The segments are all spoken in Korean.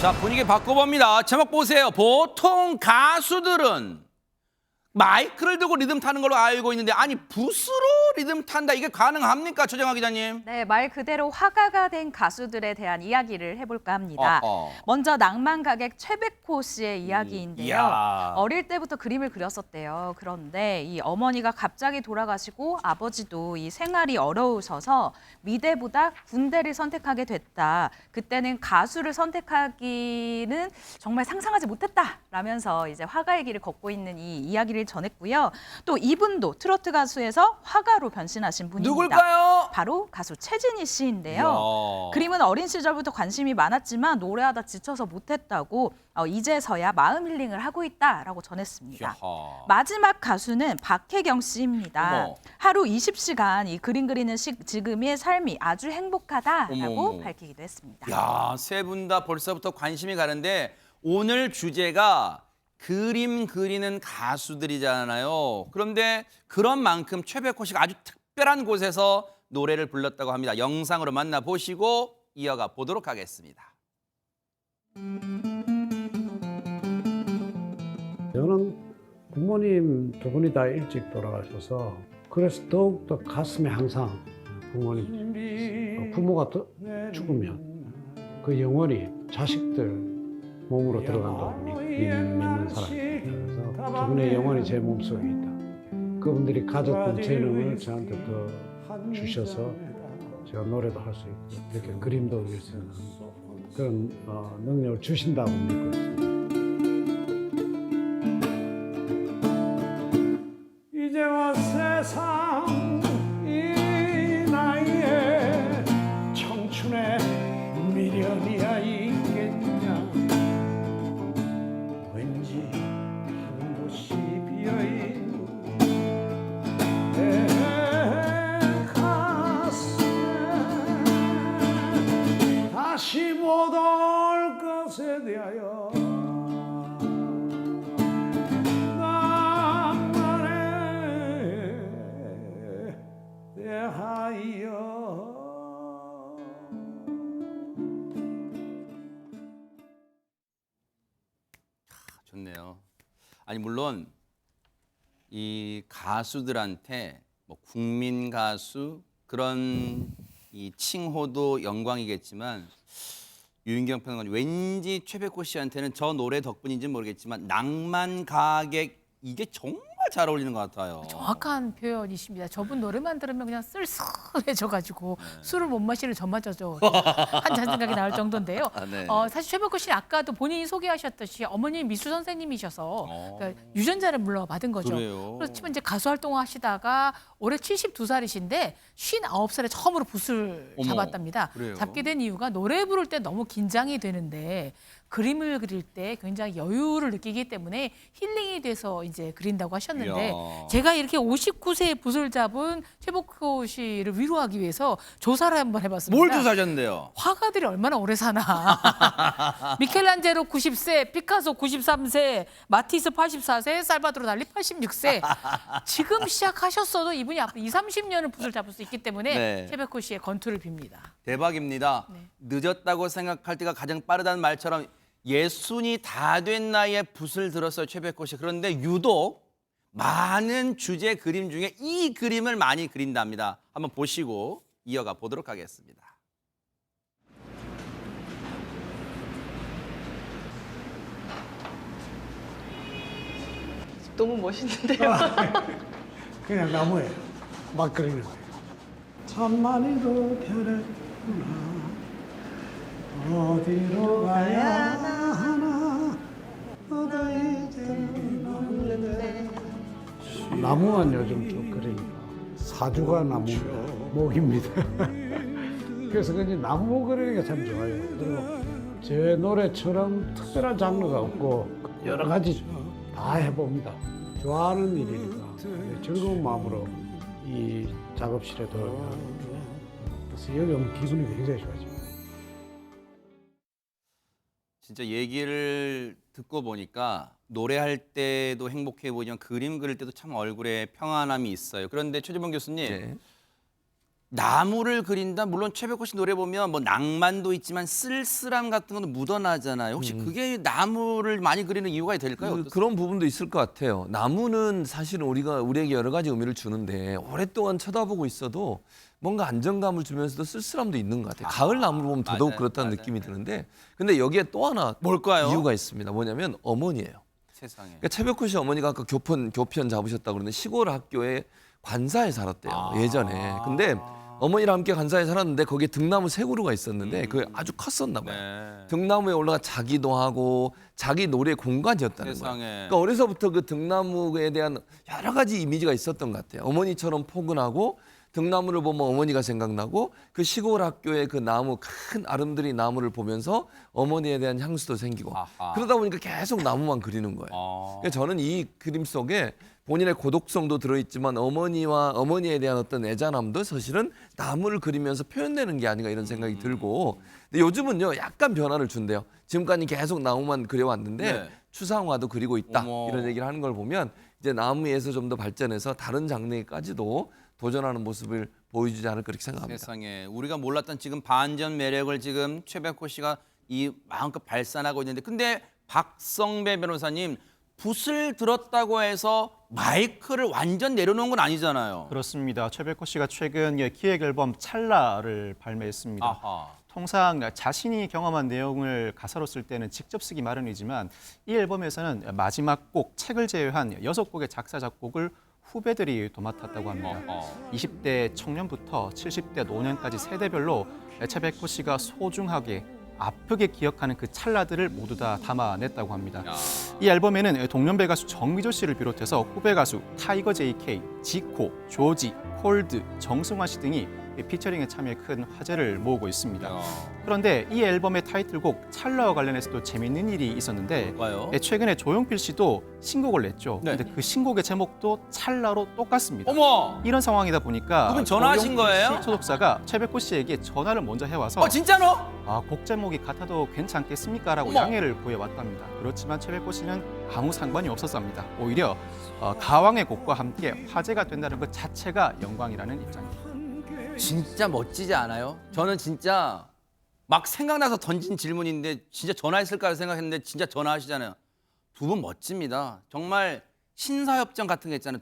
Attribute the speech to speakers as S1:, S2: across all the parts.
S1: 자, 분위기 바꿔봅니다. 제목 보세요. 보통 가수들은 마이크를 들고 리듬 타는 걸로 알고 있는데 아니 붓으로 리듬 탄다. 이게 가능합니까? 최정화 기자님.
S2: 네, 말 그대로 화가가 된 가수들에 대한 이야기를 해볼까 합니다. 먼저 낭만 가객 최백호 씨의 이야기인데요.
S1: 이야.
S2: 어릴 때부터 그림을 그렸었대요. 그런데 이 어머니가 갑자기 돌아가시고 아버지도 이 생활이 어려우셔서 미대보다 군대를 선택하게 됐다. 그때는 가수를 선택하기는 정말 상상하지 못했다라면서 이제 화가의 길을 걷고 있는 이 이야기를 전했고요. 또 이분도 트로트 가수에서 화가로 변신하신 분입니다.
S1: 누굴까요?
S2: 바로 가수 최진희 씨인데요.
S1: 이야.
S2: 그림은 어린 시절부터 관심이 많았지만 노래하다 지쳐서 못했다고 이제서야 마음 힐링을 하고 있다라고 전했습니다.
S1: 야하.
S2: 마지막 가수는 박혜경 씨입니다.
S1: 어머.
S2: 하루 20시간 이 그림 그리는 지금의 삶이 아주 행복하다라고
S1: 어머.
S2: 밝히기도 했습니다.
S1: 야, 세 분 다 벌써부터 관심이 가는데 오늘 주제가 그림 그리는 가수들이잖아요. 그런데 그런 만큼 최백호 씨가 아주 특별한 곳에서 노래를 불렀다고 합니다. 영상으로 만나보시고 이어가 보도록 하겠습니다.
S3: 저는 부모님 두 분이 다 일찍 돌아가셔서 그래서 더욱더 가슴에 항상 부모님, 부모가 죽으면 그 영혼이 자식들 몸으로 들어간다고 믿는 사람이에요. 그래서 그분의 영혼이 제 몸속에 있다. 그분들이 가졌던 재능을 저한테 더 주셔서 제가 노래도 할 수 있고 이렇게 그림도 그릴 수 있는 그런 능력을 주신다고 믿고 있습니다. 이제와 세상 이 나이에 청춘의 미련이야 있겠냐. 왠지 한 곳이 비어있는 내 가슴에 다시 못 올 것에 대하여
S1: 좋네요. 아니 물론 이 가수들한테 뭐 국민 가수 그런 이 칭호도 영광이겠지만 유인경 평론가님 왠지 최백호 씨한테는 저 노래 덕분인지는 모르겠지만 낭만 가객 이게 정말 잘 어울리는 것 같아요.
S4: 정확한 표현이십니다. 저분 노래만 들으면 그냥 쓸쓸해져가지고 술을 못 마시는 저마저도 한잔 생각이 나올 정도인데요.
S1: 네.
S4: 사실 최백호 씨는 아까도 본인이 소개하셨듯이 어머니 미술 선생님이셔서 그러니까 유전자를 물려받은 거죠.
S1: 그래요?
S4: 그렇지만 이제 가수 활동하시다가 올해 72살이신데 59살에 처음으로 붓을
S1: 어머,
S4: 잡았답니다.
S1: 그래요?
S4: 잡게 된 이유가 노래 부를 때 너무 긴장이 되는데 그림을 그릴 때 굉장히 여유를 느끼기 때문에 힐링이 돼서 이제 그린다고 하셨는데
S1: 이야.
S4: 제가 이렇게 59세에 붓을 잡은 최백호 씨를 위로하기 위해서 조사를 한번 해봤습니다.
S1: 뭘 조사하셨는데요?
S4: 화가들이 얼마나 오래 사나. 미켈란젤로 90세, 피카소 93세, 마티스 84세, 살바도르 달리 86세. 지금 시작하셨어도 이분이 앞으로 20, 30년은 붓을 잡을 수 있기 때문에
S1: 네.
S4: 최백호 씨의 건투를 빕니다.
S1: 대박입니다.
S4: 네.
S1: 늦었다고 생각할 때가 가장 빠르다는 말처럼 예순이 다 된 나이에 붓을 들었어요, 최백호 씨. 그런데 유독 많은 주제 그림 중에 이 그림을 많이 그린답니다. 한번 보시고 이어가 보도록 하겠습니다.
S5: 너무 멋있는데요.
S3: 그냥 나무에 막 그리는 거예요. 참 많이도 변했구나. 어디로 가야 하나. 너도 이제는 없는데. 나무만 요즘 좀 그리니까 사주가 나무입니다. 목입니다. 그래서 그냥 나무 그리는 게 참 좋아요. 그리고 제 노래처럼 특별한 장르가 없고 여러 가지 다 해봅니다. 좋아하는 일이니까 즐거운 마음으로 이 작업실에 들어가요. 그래서 여기 오면 기분이 굉장히 좋아져요.
S1: 진짜 얘기를 듣고 보니까 노래할 때도 행복해 보이지만 그림 그릴 때도 참 얼굴에 평안함이 있어요. 그런데 최재범 교수님,
S6: 네.
S1: 나무를 그린다. 물론 최백호 씨 노래 보면 뭐 낭만도 있지만 쓸쓸함 같은 것도 묻어나잖아요. 혹시 그게 나무를 많이 그리는 이유가 될까요?
S5: 그런 부분도 있을 것 같아요. 나무는 사실은 우리에게 여러 가지 의미를 주는데 오랫동안 쳐다보고 있어도 뭔가 안정감을 주면서도 쓸쓸함도 있는 것 같아요. 가을 나무를 보면 더더욱
S1: 맞아요.
S5: 그렇다는
S1: 맞아요.
S5: 느낌이 드는데 근데 여기에 또 하나
S1: 뭘까요?
S5: 이유가 있습니다. 뭐냐면 어머니예요.
S1: 세상에.
S5: 그러니까 최백호 씨 어머니가 아까 교편 잡으셨다고 그러는데 시골 학교에 관사에 살았대요. 예전에. 근데 어머니랑 함께 관사에 살았는데 거기에 등나무 세 그루가 있었는데 그게 아주 컸었나 봐요.
S1: 네.
S5: 등나무에 올라가 자기도 하고 자기 노래 공간이었다는 거예요.
S1: 세상에.
S5: 그러니까 어려서부터 그 등나무에 대한 여러 가지 이미지가 있었던 것 같아요. 어머니처럼 포근하고 등나무를 보면 어머니가 생각나고 그 시골 학교의 그 나무 큰 아름드리 나무를 보면서 어머니에 대한 향수도 생기고
S1: 아하.
S5: 그러다 보니까 계속 나무만 그리는 거예요. 그러니까 저는 이 그림 속에 본인의 고독성도 들어있지만 어머니에 대한 어떤 애잔함도 사실은 나무를 그리면서 표현되는 게 아닌가 이런 생각이 들고 근데 요즘은요 약간 변화를 준대요. 지금까지 계속 나무만 그려왔는데
S1: 네.
S5: 추상화도 그리고 있다
S1: 어머.
S5: 이런 얘기를 하는 걸 보면 이제 나무에서 좀 더 발전해서 다른 장르까지도 도전하는 모습을 보여주지 않을까 그렇게 생각합니다.
S1: 세상에 우리가 몰랐던 지금 반전 매력을 지금 최백호 씨가 이 마음껏 발산하고 있는데 근데 박성배 변호사님 붓을 들었다고 해서 마이크를 완전 내려놓은 건 아니잖아요.
S6: 그렇습니다. 최백호 씨가 최근 기획 앨범 찰나를 발매했습니다.
S1: 아하.
S6: 통상 자신이 경험한 내용을 가사로 쓸 때는 직접 쓰기 마련이지만 이 앨범에서는 마지막 곡 책을 제외한 6곡의 작사 작곡을 후배들이 도맡았다고 합니다. 20대 청년부터 70대 노년까지 세대별로 최백호 씨가 소중하게 아프게 기억하는 그 찰나들을 모두 다 담아냈다고 합니다.
S1: 야.
S6: 이 앨범에는 동년배 가수 정미조 씨를 비롯해서 후배 가수 타이거 JK, 지코, 조지, 콜드, 정승환 씨 등이 피처링에 참여해 큰 화제를 모으고 있습니다.
S1: 야.
S6: 그런데 이 앨범의 타이틀곡 찰나와 관련해서도 재미있는 일이 있었는데
S1: 뭘까요?
S6: 최근에 조용필 씨도 신곡을 냈죠.
S1: 네.
S6: 근데 그 신곡의 제목도 찰나로 똑같습니다.
S1: 어머.
S6: 이런 상황이다 보니까
S1: 그분 전화하신
S6: 조용필 씨
S1: 거예요?
S6: 소속사가 최백호 씨에게 전화를 먼저 해와서
S1: 진짜로?
S6: 곡 제목이 같아도 괜찮겠습니까? 라고
S1: 어머.
S6: 양해를 구해왔답니다. 그렇지만 최백호 씨는 아무 상관이 없었답니다. 오히려 가왕의 곡과 함께 화제가 된다는 것 자체가 영광이라는 입장입니다.
S1: 진짜 멋지지 않아요? 저는 진짜 막 생각나서 던진 질문인데 진짜 전화했을까 생각했는데 진짜 전화하시잖아요. 두 분 멋집니다. 정말 신사협정 같은 게 있잖아요.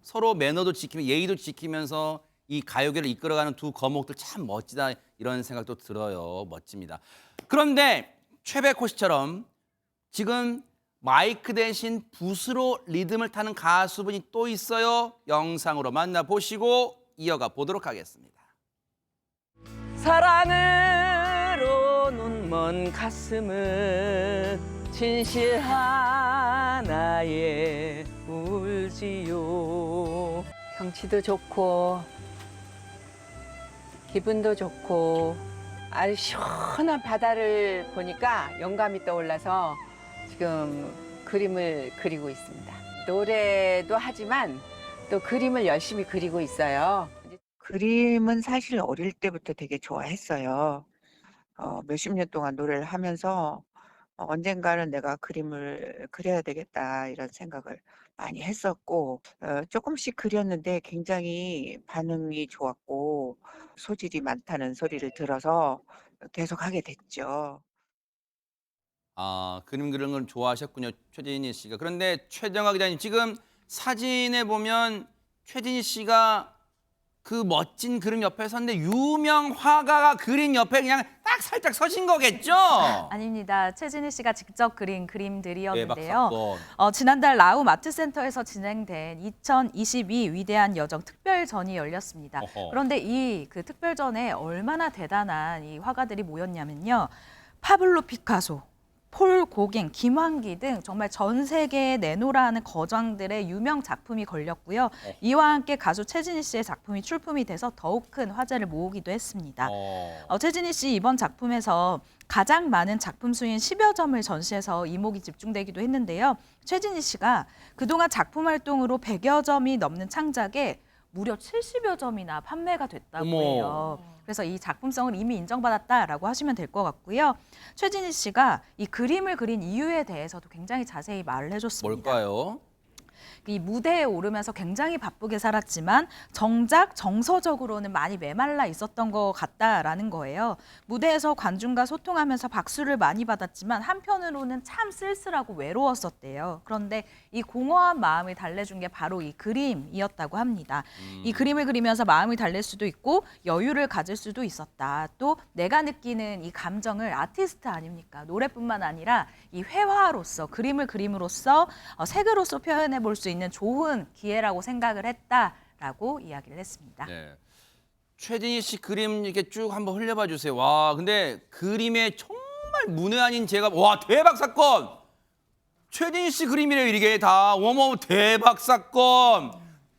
S1: 서로 매너도 지키며 예의도 지키면서 이 가요계를 이끌어가는 두 거목들 참 멋지다 이런 생각도 들어요. 멋집니다. 그런데 최백호 씨처럼 지금 마이크 대신 붓으로 리듬을 타는 가수분이 또 있어요. 영상으로 만나보시고 이어가 보도록 하겠습니다.
S7: 사랑으로 눈먼 가슴은 진실한 나의 울지요. 경치도 좋고 기분도 좋고 아주 시원한 바다를 보니까 영감이 떠올라서 지금 그림을 그리고 있습니다. 노래도 하지만 또 그림을 열심히 그리고 있어요.
S8: 그림은 사실 어릴 때부터 되게 좋아했어요. 몇십 년 동안 노래를 하면서 언젠가는 내가 그림을 그려야 되겠다 이런 생각을 많이 했었고 조금씩 그렸는데 굉장히 반응이 좋았고 소질이 많다는 소리를 들어서 계속 하게 됐죠.
S1: 그림 그리는 걸 좋아하셨군요, 최진희 씨가. 그런데 최정화 기자님, 지금 사진에 보면 최진희 씨가 그 멋진 그림 옆에 섰는데 유명 화가가 그림 옆에 그냥 딱 살짝 서신 거겠죠?
S2: 아닙니다. 최진희 씨가 직접 그린
S1: 대박
S2: 그림들이었는데요.
S1: 사건.
S2: 지난달 라움 아트센터에서 진행된 2022 위대한 여정 특별전이 열렸습니다.
S1: 어허.
S2: 그런데 이 그 특별전에 얼마나 대단한 이 화가들이 모였냐면요. 파블로 피카소, 폴 고갱, 김환기 등 정말 전 세계에 내놓으라 하는 거장들의 유명 작품이 걸렸고요. 이와 함께 가수 최진희 씨의 작품이 출품이 돼서 더욱 큰 화제를 모으기도 했습니다. 최진희 씨 이번 작품에서 가장 많은 작품 수인 10여 점을 전시해서 이목이 집중되기도 했는데요. 최진희 씨가 그동안 작품 활동으로 100여 점이 넘는 창작에 무려 70여 점이나 판매가 됐다고
S1: 어머.
S2: 해요. 그래서 이 작품성을 이미 인정받았다라고 하시면 될 것 같고요. 최진희 씨가 이 그림을 그린 이유에 대해서도 굉장히 자세히 말을 해줬습니다.
S1: 뭘까요?
S2: 이 무대에 오르면서 굉장히 바쁘게 살았지만 정작 정서적으로는 많이 메말라 있었던 것 같다라는 거예요. 무대에서 관중과 소통하면서 박수를 많이 받았지만 한편으로는 참 쓸쓸하고 외로웠었대요. 그런데 이 공허한 마음을 달래준 게 바로 이 그림이었다고 합니다. 이 그림을 그리면서 마음이 달랠 수도 있고 여유를 가질 수도 있었다. 또 내가 느끼는 이 감정을 아티스트 아닙니까? 노래뿐만 아니라 이 회화로서 그림을 그림으로써 색으로서 표현해 볼 수 있는 좋은 기회라고 생각을 했다라고 이야기를 했습니다.
S1: 네. 최진희 씨 그림 이렇게 쭉 한번 흘려봐 주세요. 와, 근데 그림에 정말 문외 아닌 제가 와 대박 사건. 최진희 씨 그림이래요 이게 다. 어머 대박 사건.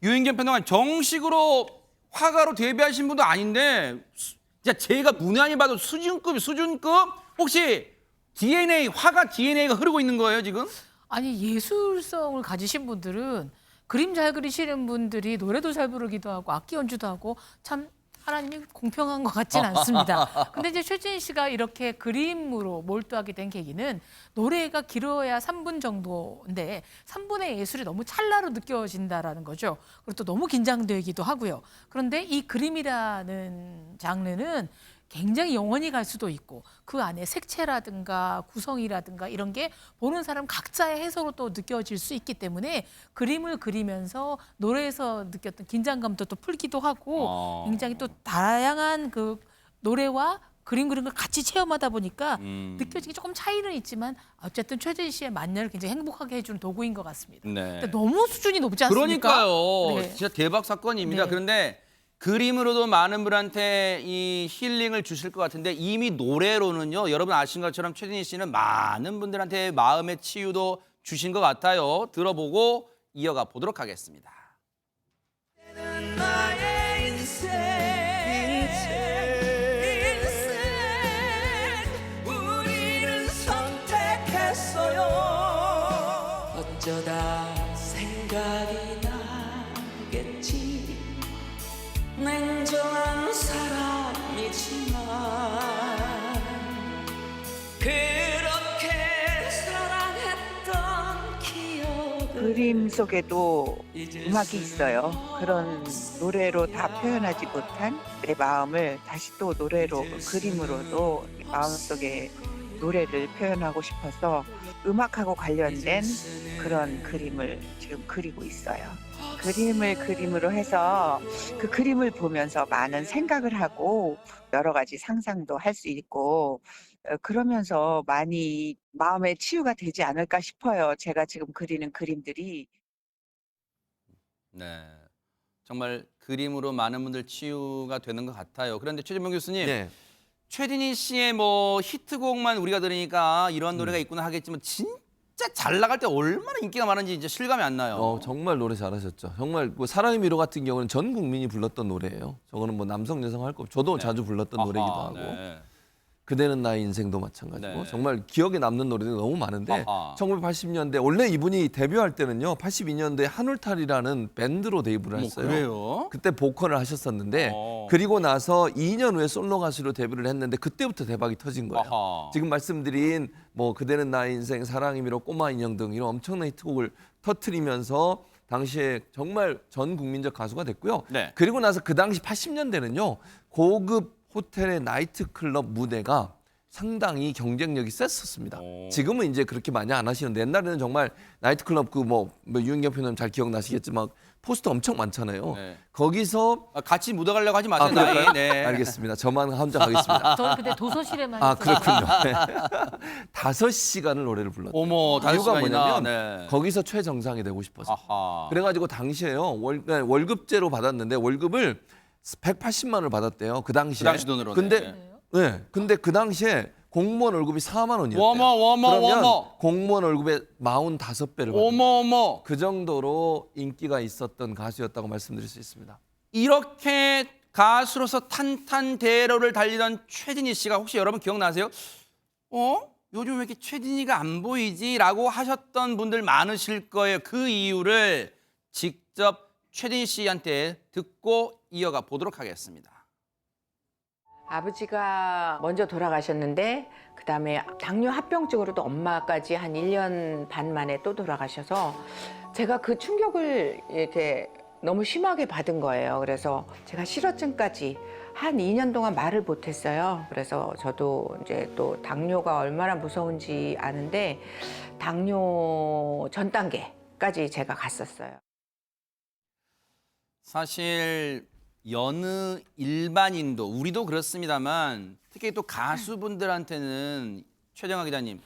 S1: 유인경 평론가 정식으로 화가로 데뷔하신 분도 아닌데 진짜 제가 문외 아닌 봐도 수준급. 혹시 DNA 화가 DNA가 흐르고 있는 거예요 지금?
S4: 아니 예술성을 가지신 분들은 그림 잘 그리시는 분들이 노래도 잘 부르기도 하고 악기 연주도 하고 참 하나님이 공평한 것 같진 않습니다. 근데 이제 최진희 씨가 이렇게 그림으로 몰두하게 된 계기는 노래가 길어야 3분 정도인데 3분의 예술이 너무 찰나로 느껴진다라는 거죠. 그리고 또 너무 긴장되기도 하고요. 그런데 이 그림이라는 장르는 굉장히 영원히 갈 수도 있고 그 안에 색채라든가 구성이라든가 이런 게 보는 사람 각자의 해석으로 또 느껴질 수 있기 때문에 그림을 그리면서 노래에서 느꼈던 긴장감도 또 풀기도 하고 굉장히 또 다양한 그 노래와 그림 그리는 걸 같이 체험하다 보니까 느껴지기 조금 차이는 있지만 어쨌든 최진희 씨의 만년을 굉장히 행복하게 해주는 도구인 것 같습니다.
S1: 네.
S4: 근데 너무 수준이 높지 않습니까?
S1: 그러니까요.
S4: 네.
S1: 진짜 대박 사건입니다.
S4: 네.
S1: 그런데 그림으로도 많은 분한테 이 힐링을 주실 것 같은데 이미 노래로는요. 여러분 아신 것처럼 최진희 씨는 많은 분들한테 마음의 치유도 주신 것 같아요. 들어보고 이어가 보도록 하겠습니다.
S9: 어쩌다 생각이 나겠지 냉정한 사람이지만 그렇게 사랑했던 기억
S8: 그림 속에도 음악이 있어요. 그런 노래로 다 표현하지 못한 내 마음을 다시 또 노래로 그림으로도 마음속에 노래를 표현하고 싶어서 음악하고 관련된 그런 그림을 지금 그리고 있어요. 그림을 그림으로 해서 그 그림을 보면서 많은 생각을 하고 여러 가지 상상도 할 수 있고 그러면서 많이 마음의 치유가 되지 않을까 싶어요. 제가 지금 그리는 그림들이.
S1: 네. 정말 그림으로 많은 분들 치유가 되는 것 같아요. 그런데 최진봉 교수님,
S5: 네.
S1: 최진희 씨의 뭐 히트곡만 우리가 들으니까 이런 노래가 있구나 하겠지만 진짜 잘 나갈 때 얼마나 인기가 많은지 이제 실감이 안 나요.
S5: 정말 노래 잘하셨죠. 정말 뭐 사랑의 미로 같은 경우는 전 국민이 불렀던 노래예요. 저거는 뭐 남성 여성 할 거 없고 저도 자주 불렀던 노래이기도 하고.
S1: 네.
S5: 그대는 나의 인생도 마찬가지고
S1: 네.
S5: 정말 기억에 남는 노래들이 너무 많은데
S1: 아하.
S5: 1980년대 원래 이분이 데뷔할 때는요 82년도에 한울탈이라는 밴드로 데뷔를 했어요.
S1: 그래요?
S5: 그때 보컬을 하셨었는데 그리고 나서 2년 후에 솔로 가수로 데뷔를 했는데 그때부터 대박이 터진 거예요.
S1: 아하.
S5: 지금 말씀드린 뭐 그대는 나의 인생, 사랑의 미로, 꼬마 인형 등 이런 엄청난 히트곡을 터트리면서 당시에 정말 전 국민적 가수가 됐고요.
S1: 네.
S5: 그리고 나서 그 당시 80년대는요 고급 호텔의 나이트클럽 무대가 상당히 경쟁력이 셌었습니다. 지금은 이제 그렇게 많이 안 하시는데 옛날에는 정말 나이트클럽 뭐 유인경 표현님 잘 기억나시겠지만 포스터 엄청 많잖아요.
S1: 네.
S5: 거기서
S1: 같이 묻어가려고 하지 마세요.
S5: 그럴까요?
S1: 나이. 네.
S5: 알겠습니다. 저만 혼자 가겠습니다.
S4: 저 근데 도서실에만
S5: 아
S4: 있어요.
S5: 그렇군요. 네. 5시간을 노래를 불렀어요.
S1: 어머,
S5: 이유가
S1: 5시간이나,
S5: 뭐냐면
S1: 네.
S5: 거기서 최정상이 되고 싶어서.
S1: 아하.
S5: 그래가지고 당시에요 월급제로 받았는데 월급을 180만 원을 받았대요. 그 당시에.
S1: 그 당시 돈으로는.
S5: 근데 그 당시에 공무원 월급이 4만 원이었대요.
S1: 어머.
S5: 그러면 공무원 월급의 45배를 받은
S1: 어머.
S5: 그 정도로 인기가 있었던 가수였다고 말씀드릴 수 있습니다.
S1: 이렇게 가수로서 탄탄대로를 달리던 최진희 씨가 혹시 여러분 기억나세요? 요즘 왜 이렇게 최진희가 안 보이지? 라고 하셨던 분들 많으실 거예요. 그 이유를 직접 최진희 씨한테 듣고 이어가 보도록 하겠습니다.
S7: 아버지가 먼저 돌아가셨는데 그다음에 당뇨 합병증으로도 엄마까지 한 1년 반 만에 또 돌아가셔서 제가 그 충격을 이렇게 너무 심하게 받은 거예요. 그래서 제가 실어증까지 한 2년 동안 말을 못했어요. 그래서 저도 이제 또 당뇨가 얼마나 무서운지 아는데 당뇨 전 단계까지 제가 갔었어요.
S1: 사실 여느 일반인도 우리도 그렇습니다만 특히 또 가수분들한테는 최정아 기자님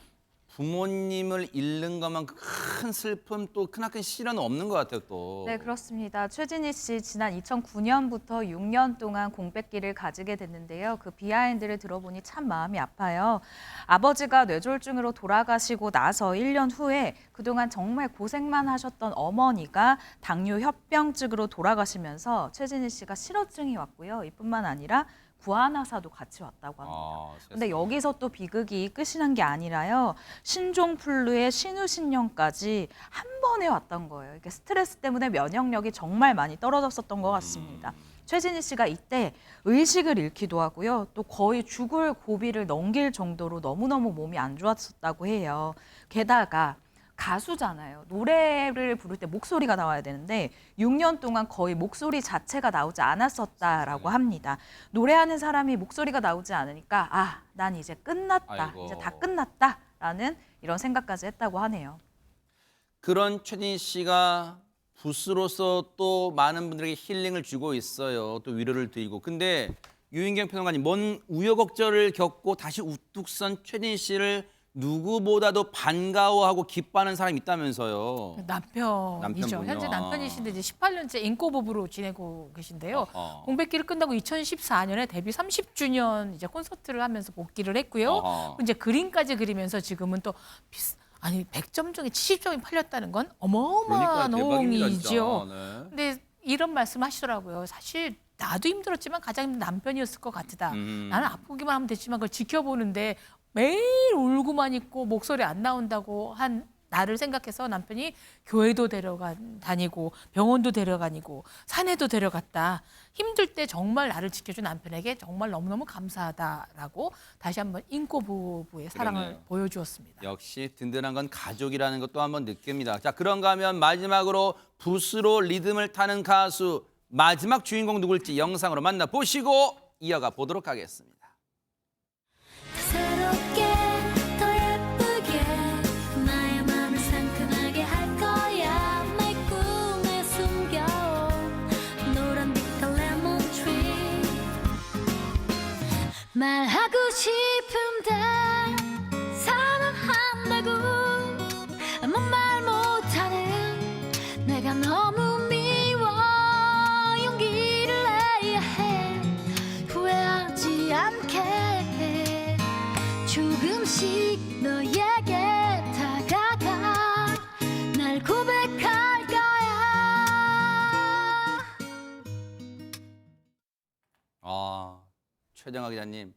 S1: 부모님을 잃는 것만 큰 슬픔 또 크나큰 시련은 없는 것 같아요 또.
S2: 네, 그렇습니다. 최진희 씨 지난 2009년부터 6년 동안 공백기를 가지게 됐는데요. 그 비하인드를 들어보니 참 마음이 아파요. 아버지가 뇌졸중으로 돌아가시고 나서 1년 후에 그동안 정말 고생만 하셨던 어머니가 당뇨 협병증으로 돌아가시면서 최진희 씨가 실어증이 왔고요. 이뿐만 아니라 구안화사도 같이 왔다고 합니다. 근데 여기서 또 비극이 끝이 난 게 아니라요. 신종플루에 신우신령까지 한 번에 왔던 거예요. 이게 스트레스 때문에 면역력이 정말 많이 떨어졌었던 것 같습니다. 최진희 씨가 이때 의식을 잃기도 하고요. 또 거의 죽을 고비를 넘길 정도로 너무너무 몸이 안 좋았었다고 해요. 게다가 가수잖아요. 노래를 부를 때 목소리가 나와야 되는데 6년 동안 거의 목소리 자체가 나오지 않았었다라고 합니다. 노래하는 사람이 목소리가 나오지 않으니까 아, 난 이제 끝났다.
S1: 아이고.
S2: 이제 다 끝났다라는 이런 생각까지 했다고 하네요.
S1: 그런 최진희 씨가 부스로서 또 많은 분들에게 힐링을 주고 있어요. 또 위로를 드리고. 근데 유인경 평론가님, 먼 우여곡절을 겪고 다시 우뚝 선 최진희 씨를 누구보다도 반가워하고 기뻐하는 사람이 있다면서요.
S4: 남편이죠.
S1: 남편분요.
S4: 현재 남편이신데 이제 18년째 인꼬부부로 지내고 계신데요.
S1: 어허.
S4: 공백기를 끝나고 2014년에 데뷔 30주년 이제 콘서트를 하면서 복귀를 했고요.
S1: 어허.
S4: 이제 그림까지 그리면서 지금은 또 100점 중에 70점이 팔렸다는 건 어마어마한
S1: 그러니까 대박입니다, 진짜.
S4: 호응이죠.
S1: 네.
S4: 근데 이런 말씀 하시더라고요. 사실 나도 힘들었지만 가장 힘든 남편이었을 것 같다. 나는 아프기만 하면 됐지만 그걸 지켜보는데 매일 울고만 있고 목소리 안 나온다고 한 나를 생각해서 남편이 교회도 다니고 병원도 데려가니고 산에도 데려갔다. 힘들 때 정말 나를 지켜준 남편에게 정말 너무너무 감사하다라고 다시 한번 인꼬부부의 사랑을
S1: 그러네요.
S4: 보여주었습니다.
S1: 역시 든든한 건 가족이라는 것도 한번 느낍니다. 자, 그런가 하면 마지막으로 붓으로 리듬을 타는 가수 마지막 주인공 누굴지 영상으로 만나보시고 이어가 보도록 하겠습니다.
S10: 새롭게 더 예쁘게 나의 맘을 상큼하게 할 거야 내 꿈에 숨겨온 노란 빛깔 레몬 트리 말하고 싶은데 사랑한다고 아무 말 못하는 내가 너무 미워 용기를 내야 해 후회하지 않게 조금씩 너에게 다가가 날 고백할 거야.
S1: 최정아 기자님,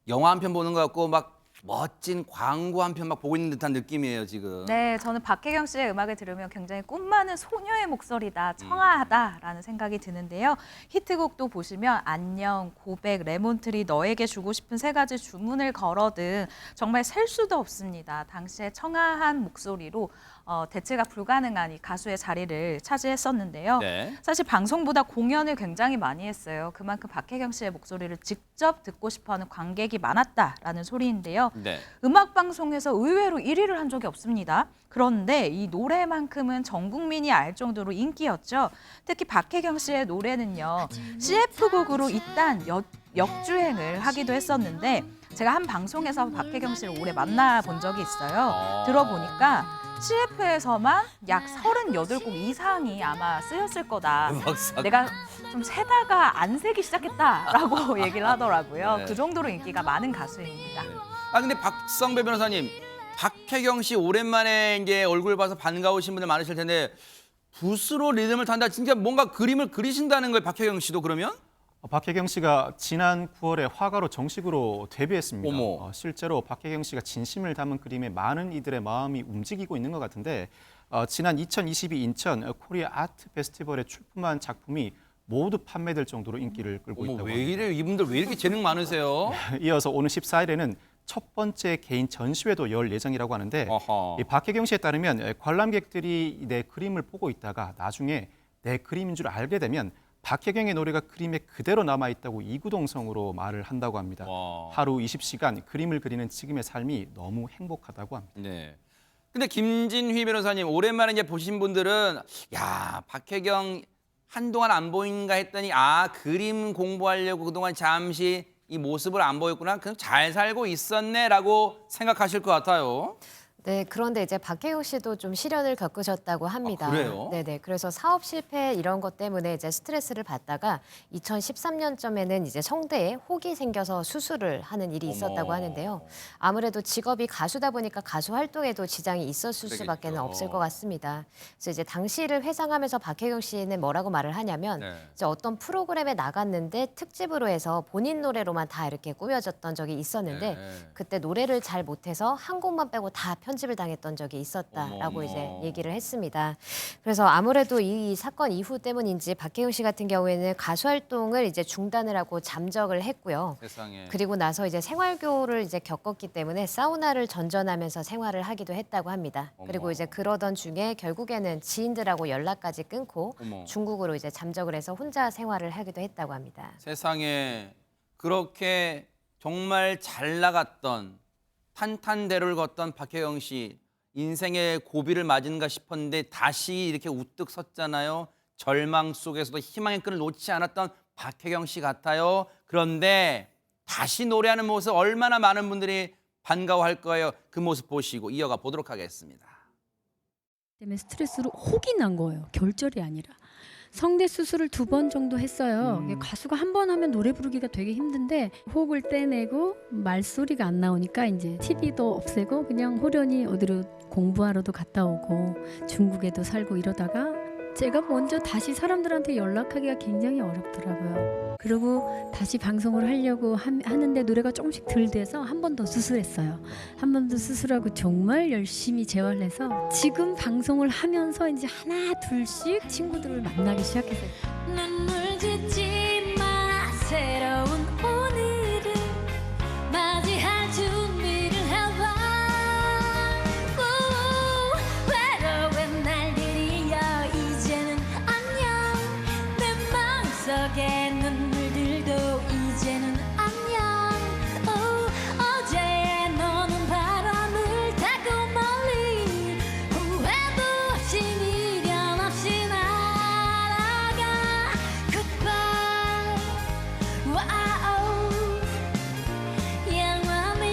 S1: 영화 한 편 보는 것 같고 막 멋진 광고 한 편 막 보고 있는 듯한 느낌이에요 지금.
S2: 네, 저는 박혜경 씨의 음악을 들으면 굉장히 꿈 많은 소녀의 목소리다, 청아하다라는 생각이 드는데요. 히트곡도 보시면 안녕, 고백, 레몬트리, 너에게 주고 싶은 3가지 주문을 걸어 등 정말 셀 수도 없습니다. 당시에 청아한 목소리로 대체가 불가능한 이 가수의 자리를 차지했었는데요.
S1: 네.
S2: 사실 방송보다 공연을 굉장히 많이 했어요. 그만큼 박혜경 씨의 목소리를 직접 듣고 싶어하는 관객이 많았다라는 소리인데요.
S1: 네.
S2: 음악 방송에서 의외로 1위를 한 적이 없습니다. 그런데 이 노래만큼은 전 국민이 알 정도로 인기였죠. 특히 박혜경 씨의 노래는요. CF곡으로 이딴 역주행을 하기도 했었는데 제가 한 방송에서 박혜경 씨를 오래 만나본 적이 있어요. 들어보니까 CF에서만 약 38곡 이상이 아마 쓰였을 거다.
S1: 음악사.
S2: 내가 좀 세다가 안 세기 시작했다라고 얘기를 하더라고요.
S1: 네.
S2: 그 정도로 인기가 많은 가수입니다.
S1: 근데 박성배 변호사님, 박혜경 씨 오랜만에 이제 얼굴 봐서 반가우신 분들 많으실 텐데 붓으로 리듬을 탄다. 진짜 뭔가 그림을 그리신다는 거예요, 박혜경 씨도 그러면?
S6: 박혜경 씨가 지난 9월에 화가로 정식으로 데뷔했습니다.
S1: 어머.
S6: 실제로 박혜경 씨가 진심을 담은 그림에 많은 이들의 마음이 움직이고 있는 것 같은데 지난 2022 인천 코리아 아트 페스티벌에 출품한 작품이 모두 판매될 정도로 인기를 끌고
S1: 어머,
S6: 있다고
S1: 왜
S6: 합니다.
S1: 이래요? 이분들 왜 이렇게 재능 많으세요?
S6: 이어서 오는 14일에는 첫 번째 개인 전시회도 열 예정이라고 하는데
S1: 어허.
S6: 이 박혜경 씨에 따르면 관람객들이 내 그림을 보고 있다가 나중에 내 그림인 줄 알게 되면 박혜경의 노래가 그림에 그대로 남아있다고 이구동성으로 말을 한다고 합니다.
S1: 와.
S6: 하루 20시간 그림을 그리는 지금의 삶이 너무 행복하다고 합니다.
S1: 네. 근데 김진휘 변호사님 오랜만에 이제 보신 분들은 야 박혜경 한동안 안 보인가 했더니 아 그림 공부하려고 그동안 잠시 이 모습을 안 보였구나. 그럼 잘 살고 있었네라고 생각하실 것 같아요.
S11: 네, 그런데 이제 박혜경 씨도 좀 시련을 겪으셨다고 합니다.
S1: 아, 그래요?
S11: 네네. 그래서 사업 실패 이런 것 때문에 이제 스트레스를 받다가 2013년쯤에는 이제 성대에 혹이 생겨서 수술을 하는 일이 있었다고
S1: 어머.
S11: 하는데요. 아무래도 직업이 가수다 보니까 가수 활동에도 지장이 있었을
S1: 그러겠죠.
S11: 수밖에 없을 것 같습니다. 그래서 이제 당시를 회상하면서 박혜경 씨는 뭐라고 말을 하냐면
S1: 네.
S11: 이제 어떤 프로그램에 나갔는데 특집으로 해서 본인 노래로만 다 이렇게 꾸며졌던 적이 있었는데
S1: 네.
S11: 그때 노래를 잘 못해서 한 곡만 빼고 다 편집을 당했던 적이 있었다라고
S1: 어머.
S11: 이제 얘기를 했습니다. 그래서 아무래도 이 사건 이후 때문인지 박혜경 씨 같은 경우에는 가수 활동을 이제 중단을 하고 잠적을 했고요.
S1: 세상에.
S11: 그리고 나서 이제 생활고를 이제 겪었기 때문에 사우나를 전전하면서 생활을 하기도 했다고 합니다.
S1: 어머.
S11: 그리고 이제 그러던 중에 결국에는 지인들하고 연락까지 끊고
S1: 어머.
S11: 중국으로 이제 잠적을 해서 혼자 생활을 하기도 했다고 합니다.
S1: 세상에 그렇게 정말 잘 나갔던 탄탄대로를 걷던 박혜경 씨 인생의 고비를 맞은가 싶었는데 다시 이렇게 우뚝 섰잖아요. 절망 속에서도 희망의 끈을 놓지 않았던 박혜경 씨 같아요. 그런데 다시 노래하는 모습 얼마나 많은 분들이 반가워할 거예요. 그 모습 보시고 이어가 보도록 하겠습니다.
S12: 때문에 스트레스로 혹이 난 거예요. 결절이 아니라. 성대 수술을 2번 정도 했어요. 가수가 한 번 하면 노래 부르기가 되게 힘든데 호흡을 떼내고 말소리가 안 나오니까 이제 TV도 없애고 그냥 호련히 어디로 공부하러도 갔다 오고 중국에도 살고 이러다가 제가 먼저 다시 사람들한테 연락하기가 굉장히 어렵더라고요. 그리고 다시 방송을 하려고 하는데 노래가 조금씩 덜 돼서 한 번 더 수술했어요. 한 번 더 수술하고 정말 열심히 재활해서 지금 방송을 하면서 이제 하나 둘씩 친구들을 만나기 시작했어요.
S10: 눈물 짓지 마 새로운 오늘을 맞이할 준비를 해봐 외로운 날들이여 이제는 안녕 내 마음속에 눈물들도 이제는 안녕 어제의 너는 바람을 타고 멀리 후회도 없이 미련 없이 날아가 Goodbye 와우 영원히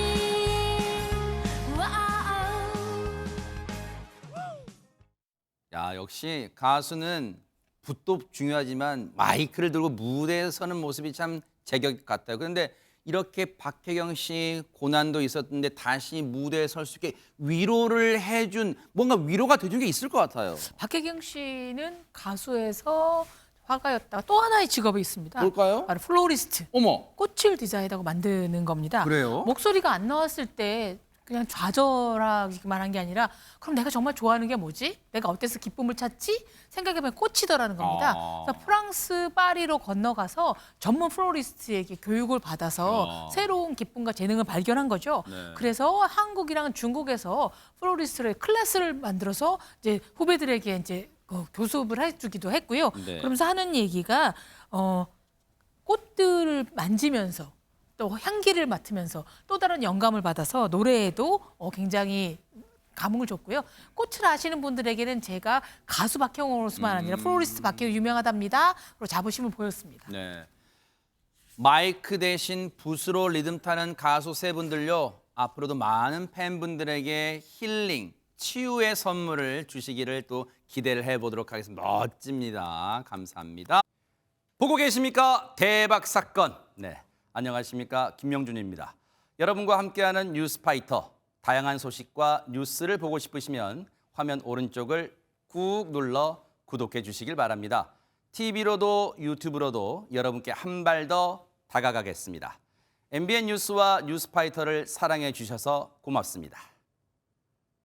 S10: 와우
S1: 야 역시 가수는 붓도 중요하지만 마이크를 들고 무대에 서는 모습이 참 제격 같아요. 그런데 이렇게 박혜경 씨 고난도 있었는데 다시 무대에 설 수 있게 위로를 해준 뭔가 위로가 돼준 게 있을 것 같아요.
S4: 박혜경 씨는 가수에서 화가였다가 또 하나의 직업이 있습니다.
S1: 뭘까요?
S4: 바로 플로리스트.
S1: 어머.
S4: 꽃을 디자인하고 만드는 겁니다.
S1: 그래요?
S4: 목소리가 안 나왔을 때 그냥 좌절하기만 한 게 아니라 그럼 내가 정말 좋아하는 게 뭐지? 내가 어때서 기쁨을 찾지? 생각해보면 꽃이더라는 겁니다. 그래서 프랑스 파리로 건너가서 전문 플로리스트에게 교육을 받아서 새로운 기쁨과 재능을 발견한 거죠.
S1: 네.
S4: 그래서 한국이랑 중국에서 플로리스트의 클래스를 만들어서 이제 후배들에게 이제 교습을 해주기도 했고요.
S1: 네.
S4: 그러면서 하는 얘기가 꽃들을 만지면서 또 향기를 맡으면서 또 다른 영감을 받아서 노래에도 굉장히 감흥을 줬고요. 꽃을 아시는 분들에게는 제가 가수 박혜경으로서만 아니라 플로리스트 박혜경 유명하답니다. 그리고 자부심을 보였습니다.
S1: 네. 마이크 대신 붓으로 리듬 타는 가수 세 분들요. 앞으로도 많은 팬분들에게 힐링, 치유의 선물을 주시기를 또 기대를 해보도록 하겠습니다. 멋집니다. 감사합니다. 보고 계십니까? 대박 사건. 네, 안녕하십니까? 김명준입니다. 여러분과 함께하는 뉴스파이터. 다양한 소식과 뉴스를 보고 싶으시면 화면 오른쪽을 꾹 눌러 구독해 주시길 바랍니다. TV로도 유튜브로도 여러분께 한 발 더 다가가겠습니다. MBN 뉴스와 뉴스파이터를 사랑해 주셔서 고맙습니다.